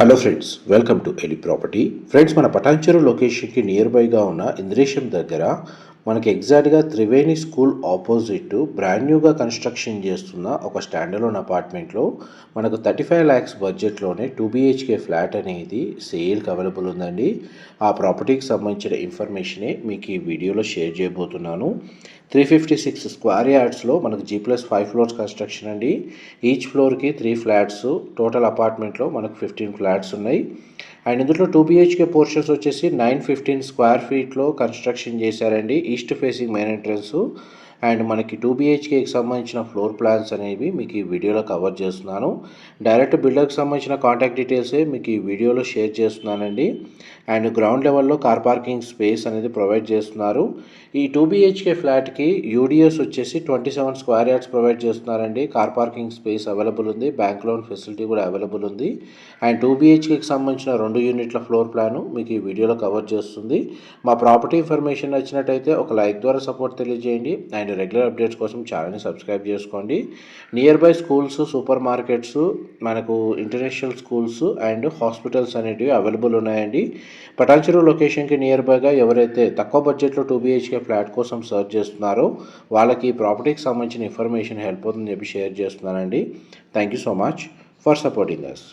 Hello friends, welcome to Eli property. Friends, మన పటాన్చెరు లొకేషన్కి near బైగా ఉన్న ఇంద్రేశం దగ్గర మనకి ఎగ్జాక్ట్గా త్రివేణి స్కూల్ ఆపోజిట్ బ్రాండ్ న్యూగా కన్స్ట్రక్షన్ చేస్తున్న ఒక స్టాండర్లోన్ అపార్ట్మెంట్లో మనకు 35 lakhs బడ్జెట్లోనే 2 BHK ఫ్లాట్ అనేది సేల్కి అవైలబుల్ ఉందండి. ఆ ప్రాపర్టీకి సంబంధించిన ఇన్ఫర్మేషనే మీకు ఈ వీడియోలో షేర్ చేయబోతున్నాను. 356 స్క్వేర్ యార్డ్స్లో మనకు G+5 ఫ్లోర్స్ కన్స్ట్రక్షన్ అండి. ఈచ్ ఫ్లోర్కి 3 ఫ్లాట్స్, టోటల్ అపార్ట్మెంట్లో మనకు 15 ఫ్లాట్స్ ఉన్నాయి. అండ్ ఇందులో 2 BHK పోర్షన్స్ వచ్చేసి 915 స్క్వేర్ ఫీట్లో కన్స్ట్రక్షన్ చేశారండి. East facing main entrance and మనకి 2 BHKకి సంబంధించిన ఫ్లోర్ ప్లాన్స్ అనేవి మీకు ఈ వీడియోలో కవర్ చేస్తున్నాను. డైరెక్ట్ బిల్డర్కి సంబంధించిన కాంటాక్ట్ డీటెయిల్సే మీకు ఈ వీడియోలో షేర్ చేస్తున్నానండి. అండ్ గ్రౌండ్ లెవెల్లో కార్ పార్కింగ్ స్పేస్ అనేది ప్రొవైడ్ చేస్తున్నారు. ఈ 2 BHK ఫ్లాట్కి యూడిఎస్ వచ్చేసి 27 స్క్వేర్ యార్డ్స్ ప్రొవైడ్ చేస్తున్నారండి. కార్ పార్కింగ్ స్పేస్ అవైలబుల్ ఉంది, బ్యాంక్ లోన్ ఫెసిలిటీ కూడా అవైలబుల్ ఉంది. అండ్ 2 BHKకి సంబంధించిన 2 యూనిట్ల ఫ్లోర్ ప్లాను మీకు ఈ వీడియోలో కవర్ చేస్తుంది. మా ప్రాపర్టీ ఇన్ఫర్మేషన్ నచ్చినట్టయితే ఒక లైక్ ద్వారా సపోర్ట్ తెలియజేయండి. అండ్ రెగ్యులర్ అప్డేట్స్ కోసం ఛానల్ని సబ్స్క్రైబ్ చేసుకోండి. Near by schools, super markets, మనకు ఇంటర్నేషనల్ స్కూల్స్ అండ్ హాస్పిటల్స్ అనేటివి అవైలబుల్ ఉన్నాయండి. పటాన్చెరు లొకేషన్కి నియర్ బైగా ఎవరైతే తక్కువ బడ్జెట్లో 2 BHK ఫ్లాట్ కోసం సర్చ్ చేస్తున్నారో వాళ్ళకి ఈ ప్రాపర్టీకి సంబంధించిన ఇన్ఫర్మేషన్ హెల్ప్ అవుతుందని చెప్పి షేర్ చేస్తున్నానండి. Thank you so much for supporting us.